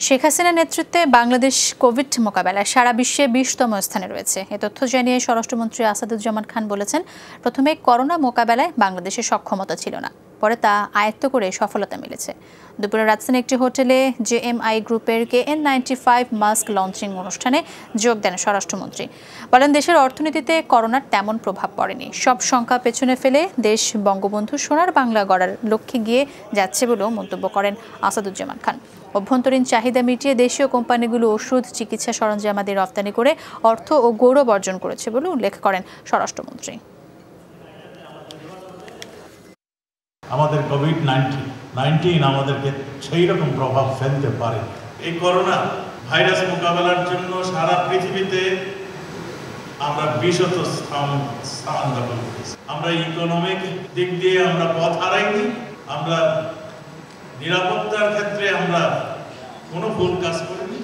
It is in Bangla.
শেখ হাসিনার নেতৃত্বে বাংলাদেশ কোভিড মোকাবেলায় সারা বিশ্বে ২০তম স্থানে রয়েছে। এ তথ্য জানিয়ে স্বরাষ্ট্রমন্ত্রী আসাদুজ্জামান খান বলেছেন, প্রথমে করোনা মোকাবেলায় বাংলাদেশের সক্ষমতা ছিল না, পরে তা আয়ত্ত করে সফলতা মিলেছে। দুপুরে রাজধানীর একটি হোটেলে জেএমআই গ্রুপের KN95 মাস্ক লঞ্চিং অনুষ্ঠানে যোগ দেন স্বরাষ্ট্রমন্ত্রী। বলেন, দেশের অর্থনীতিতে করোনার তেমন প্রভাব পড়েনি। সব শঙ্কা পেছনে ফেলে দেশ বঙ্গবন্ধু সোনার বাংলা গড়ার লক্ষ্যে গিয়ে যাচ্ছে বলেও মন্তব্য করেন আসাদুজ্জামান খান। অভ্যন্তরীণ চাহিদা মিটিয়ে দেশীয় কোম্পানিগুলো ওষুধ, চিকিৎসা সরঞ্জামাদি রপ্তানি করে অর্থ ও গৌরব অর্জন করেছে বলে উল্লেখ করেন স্বরাষ্ট্রমন্ত্রী। আমাদের কোভিড-19 আমাদেরকে সেই রকম প্রভাব ফেলতে পারে। এই করোনা ভাইরাস মোকাবেলার জন্য সারা পৃথিবীতে আমরা 20ত স্থান দখল করেছি। আমরা ইকোনমিক দিক দিয়ে আমরা পথ হারাইনি, আমরা নিরাপত্তার ক্ষেত্রে আমরা কোনো ভুল কাজ করিনি।